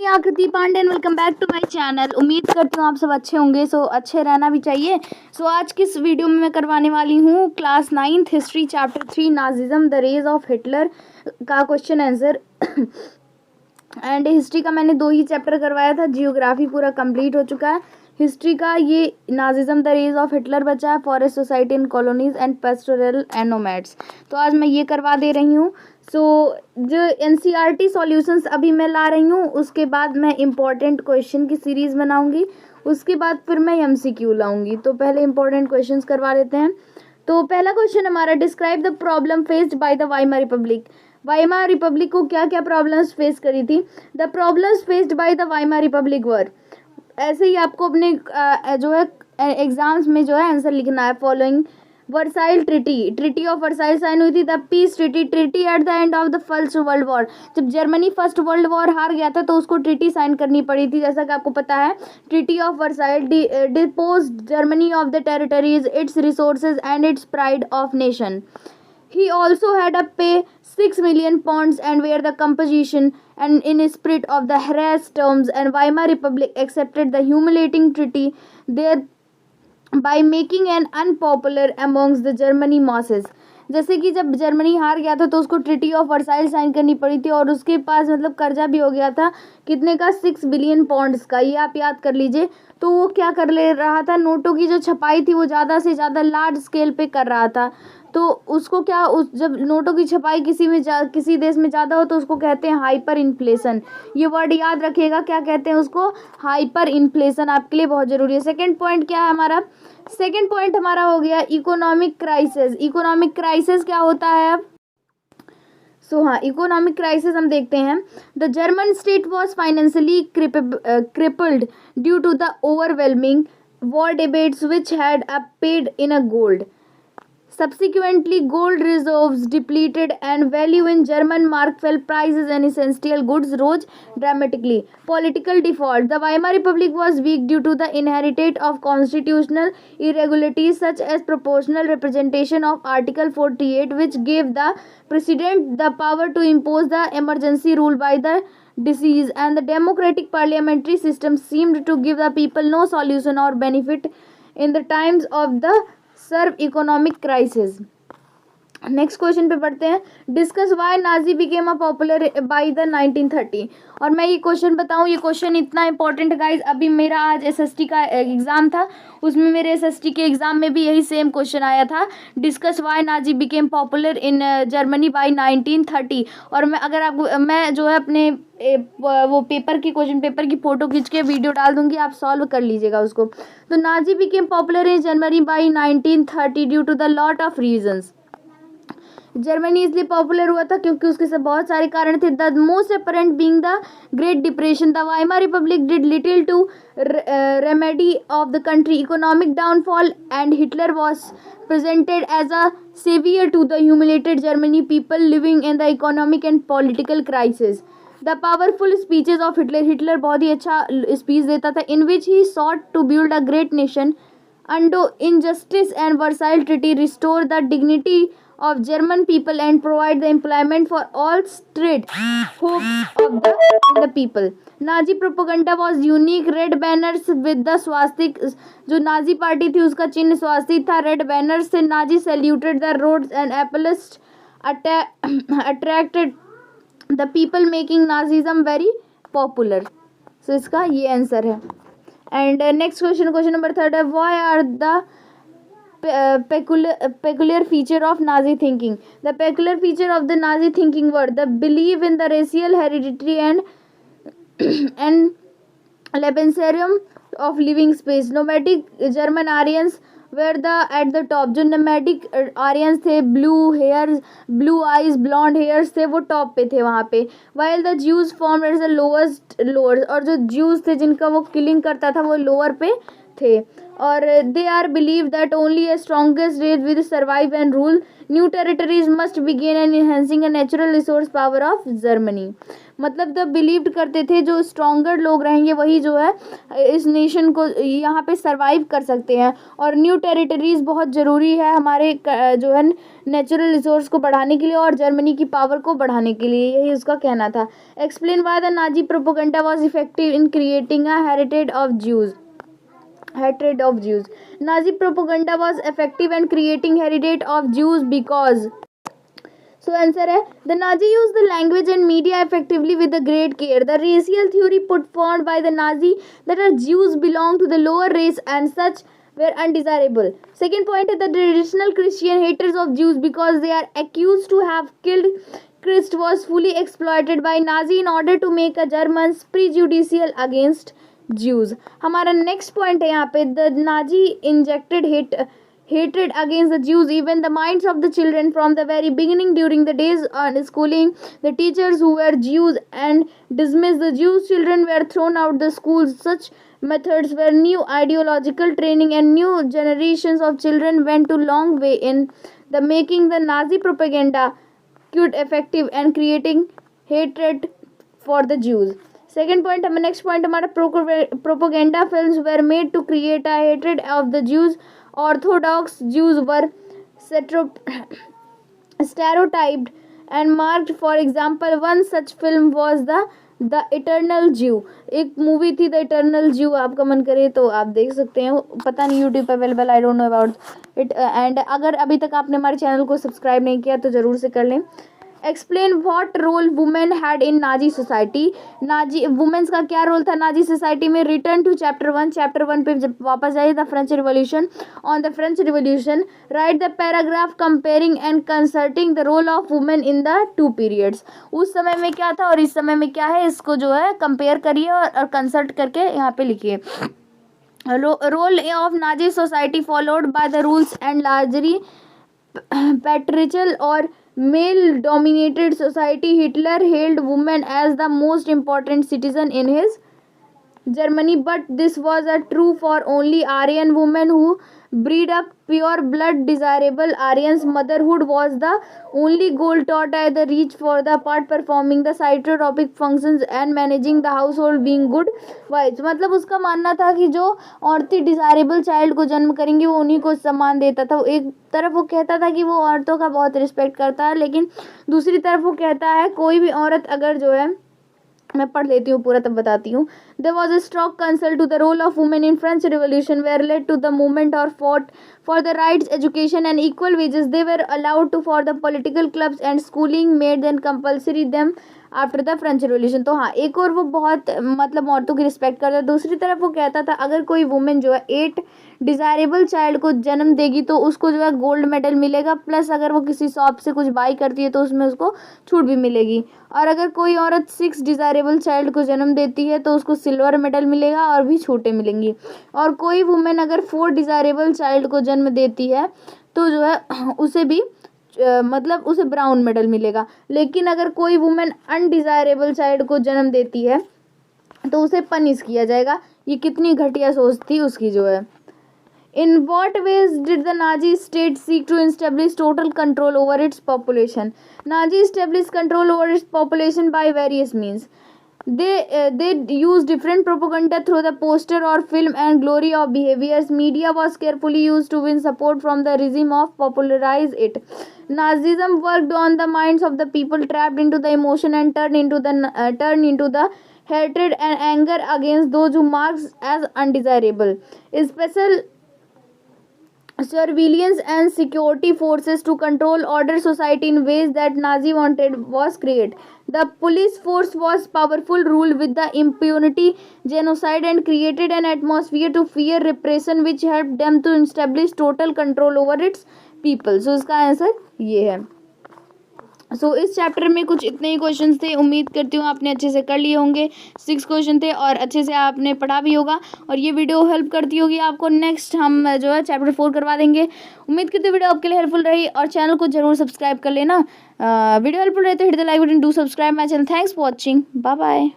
आकृति Pandey and welcome back to my channel. उम्मीद करती हूँ आप सब अच्छे होंगे। अच्छे रहना भी चाहिए। आज की इस वीडियो में मैं करवाने वाली हूँ class 9th history chapter 3 Nazism the rise of Hitler का क्वेश्चन आंसर। एंड हिस्ट्री का मैंने 2 ही चैप्टर करवाया था, जियोग्राफी पूरा कंप्लीट हो चुका है। हिस्ट्री का ये Nazism the rise of Hitler बचा है, forest society in colonies and pastoral and nomads. तो आज मैं ये करवा दे रही हूँ। जो एनसीईआरटी सॉल्यूशंस अभी मैं ला रही हूँ, उसके बाद मैं इम्पॉर्टेंट क्वेश्चन की सीरीज़ बनाऊंगी, उसके बाद फिर मैं एमसीक्यू लाऊंगी। तो पहले इम्पॉर्टेंट क्वेश्चंस करवा लेते हैं। तो पहला क्वेश्चन हमारा, describe the problem faced by the Weimar Republic. Weimar Republic को क्या क्या प्रॉब्लम्स फेस करी थी? The problems faced by the Weimar Republic were, ऐसे ही आपको अपने जो है एग्जाम्स में जो है आंसर लिखना है। Following Versailles treaty of Versailles sign हुई थी। The peace treaty at the end of the first world war, जब जर्मनी फर्स्ट वर्ल्ड वॉर हार गया था तो उसको ट्रिटी साइन करनी पड़ी थी, जैसा कि आपको पता है। Treaty of Versailles depots Germany of the territories, it's resources and it's pride of nation. He also had to pay 6 million pounds and were the composition and in spirit of the harassed terms, and Weimar Republic accepted the humiliating treaty thereby making an unpopular amongst the Germany masses। जैसे कि जब Germany हार गया था तो उसको treaty of Versailles sign करनी पड़ी थी और उसके पास मतलब कर्जा भी हो गया था, कितने का? 6 बिलियन पाउंड्स का। ये आप याद कर लीजिए। तो वो क्या कर ले रहा था, नोटों की जो छपाई थी वो ज़्यादा से ज़्यादा लार्ज स्केल पे कर रहा था। तो उसको क्या, जब नोटों की छपाई किसी देश में ज़्यादा हो तो उसको कहते हैं हाइपर इन्फ्लेशन। ये वर्ड याद रखिएगा, क्या कहते हैं उसको? Hyper inflation. आपके लिए बहुत ज़रूरी है। सेकंड पॉइंट क्या है हमारा? सेकंड पॉइंट हमारा हो गया इकोनॉमिक क्राइसिस। इकोनॉमिक क्राइसिस क्या होता है अब? हाँ, इकोनॉमिक क्राइसिस हम देखते हैं। The German state was financially crippled due to the overwhelming war debts which had paid in a gold. Subsequently, gold reserves depleted and value in German mark fell. Prices and essential goods rose dramatically. Political default. The Weimar Republic was weak due to the inherited of constitutional irregularities such as proportional representation of Article 48, which gave the president the power to impose the emergency rule by the disease, and the democratic parliamentary system seemed to give the people no solution or benefit in the times of the severe economic crisis. Next question पे पढ़ते हैं। Discuss why Nazi became a popular by the 1930। और मैं ये question बताऊं, ये question इतना important guys, अभी मेरा आज एसएसटी का एग्जाम था, उसमें मेरे एसएसटी के एग्जाम में भी यही सेम क्वेश्चन आया था। Discuss why Nazi became popular in Germany by 1930। और मैं जो है अपने वो पेपर की क्वेश्चन पेपर की फोटो खींच के वीडियो डाल दूंगी, आप सॉल्व कर लीजिएगा उसको। तो Nazi became popular in Germany by 1930 due to the lot of reasons. Germany इसलिए पॉपुलर हुआ था क्योंकि उसके सब बहुत सारे कारण थे। The most apparent being the Great Depression. The Weimar Republic did little to remedy of the country economic downfall, and Hitler was presented as a savior to the humiliated Germany people living in the economic and political crisis. The powerful speeches of Hitler बहुत ही अच्छा speech देता था, in which he sought to build a great nation, undo injustice, and Versailles Treaty restore the dignity of German people and provide the employment for all straight hopes of the people. Nazi propaganda was unique. Red banners with the swastika, जो Nazi party थी उसका चिन्ह स्वास्तिक था। Red banners से Nazi saluted the roads and applause attracted the people making Nazism very popular. So इसका ये answer है। एंड नेक्स्ट क्वेश्चन नंबर 3 है, why are the peculiar feature of Nazi thinking? The peculiar feature of the Nazi thinking were the belief in the racial heredity and Lebensraum of living space. Nomadic German Aryans were at the top. जो nomadic Aryans थे, blue eyes, blonde hairs थे, वो top पे थे वहाँ पे। While the Jews formed as the lowest, और जो Jews थे जिनका वो किलिंग करता था वो लोअर पे थे। और they are believe that only a strongest race will survive and rule. New territories must begin and enhancing a natural resource power of Germany. मतलब द बिलीव्ड करते थे जो स्ट्रॉन्गर लोग रहेंगे वही जो है इस नेशन को यहाँ पे सरवाइव कर सकते हैं, और न्यू टेरिटरीज बहुत ज़रूरी है हमारे जो है नेचुरल रिसोर्स को बढ़ाने के लिए और जर्मनी की पावर को बढ़ाने के लिए, यही उसका कहना था. Explain why the Nazi propaganda was effective in creating a heritage of Jews. Hatred of Jews. Nazi propaganda was effective in creating heritage of Jews because. So answer है the Nazi used the language and media effectively with the great care. The racial theory put forward by the Nazi that Jews belong to the lower race and such were undesirable. Second point is the traditional Christian haters of Jews because they are accused to have killed Christ was fully exploited by Nazi in order to make a Germans prejudicial against Jews. हमारा next point है यहाँ पे the Nazi injected hatred against the Jews even the minds of the children from the very beginning. During the days on schooling, the teachers who were Jews and dismissed the Jews children were thrown out the schools. Such methods were new ideological training and new generations of children went a long way in the making the Nazi propaganda quite effective and creating hatred for the Jews. Second point हमें next point हमारा propaganda films were made to create a hatred of the Jews. Orthodox Jews were stereotyped and marked. For example one such film was the eternal Jew. एक movie थी the eternal ज्यू, आपका मन करे तो आप देख सकते हैं, पता नहीं यूट्यूब पर available, I don't know about it. And अगर अभी तक आपने हमारे चैनल को सब्सक्राइब नहीं किया तो ज़रूर से कर लें. Explain what role women had in Nazi society. Nazi women's का क्या रोल था नाजी सोसाइटी में. Return to chapter 1. चैप्टर 1 पे जब वापस आइए the French revolution. On the French revolution write the paragraph comparing and consulting the role of women in the two periods. उस समय में क्या था और इस समय में क्या है, इसको जो है कंपेयर करिए और कंसल्ट करके यहाँ पे लिखिए. Role of Nazi society followed by the rules and largely patriarchal or male dominated society. Hitler hailed women as the most important citizen in his Germany, but this was true for only Aryan women who breed up pure blood desirable Aryans. Motherhood was the only goal taught at the reach for the part performing the cytotropic functions and managing the household being good wives. मतलब उसका मानना था कि जो औरतें desirable child को जन्म करेंगी वो उन्हीं को सम्मान देता था. एक तरफ वो कहता था कि वो औरतों का बहुत रिस्पेक्ट करता है, लेकिन दूसरी तरफ वो कहता है कोई भी औरत अगर जो है, मैं पढ़ लेती हूँ पूरा तब बताती हूँ. There was a strong concern to the role of women in French Revolution were led to the movement or fought for the rights, education and equal wages. They were allowed to for the political clubs and schooling made them compulsory them after the French revolution. तो हाँ, एक और वो बहुत मतलब औरतों की respect करता है. दूसरी तरफ वो कहता था अगर कोई वुमेन जो है 8 डिज़ायरेबल चाइल्ड को जन्म देगी तो उसको जो है गोल्ड मेडल मिलेगा, प्लस अगर वो किसी शॉप से कुछ बाई करती है तो उसमें उसको छूट भी मिलेगी. और अगर कोई औरत 6 डिज़ायरेबल चाइल्ड को जन्म देती है तो उसको सिल्वर मेडल मिलेगा और भी छूटें मिलेंगी. और कोई वुमेन अगर 4 डिज़ायरेबल चाइल्ड को जन्म देती है तो जो है उसे भी मतलब उसे ब्राउन मेडल मिलेगा. लेकिन अगर कोई वुमेन अनडिज़ायरेबल चाइल्ड को जन्म देती है तो उसे पनिश किया जाएगा. ये कितनी घटिया सोच थी उसकी जो है. In what ways did the Nazi state seek to establish total control over its population? Nazi established control over its population by various means. They used different propaganda through the poster or film and glory of behaviors. Media was carefully used to win support from the regime of popularize it. Nazism worked on the minds of the people trapped into the emotion and turned into the hatred and anger against those who marked as undesirable. Special surveillance and security forces to control order society in ways that Nazi wanted was created. The police force was powerful, ruled with the impunity, genocide and created an atmosphere to fear repression which helped them to establish total control over its people. So इसका answer ये है. सो इस chapter में कुछ इतने ही questions थे. उम्मीद करती हूँ आपने अच्छे से कर लिए होंगे. 6 क्वेश्चन थे और अच्छे से आपने पढ़ा भी होगा और ये वीडियो हेल्प करती होगी आपको. नेक्स्ट हम जो है चैप्टर 4 करवा देंगे. उम्मीद करती हूँ वीडियो आपके लिए हेल्पफुल रही और चैनल को जरूर सब्सक्राइब कर लेना. वीडियो हेल्पफुल रहे तो hit the like button, do subscribe my channel. Thanks for watching. Bye bye.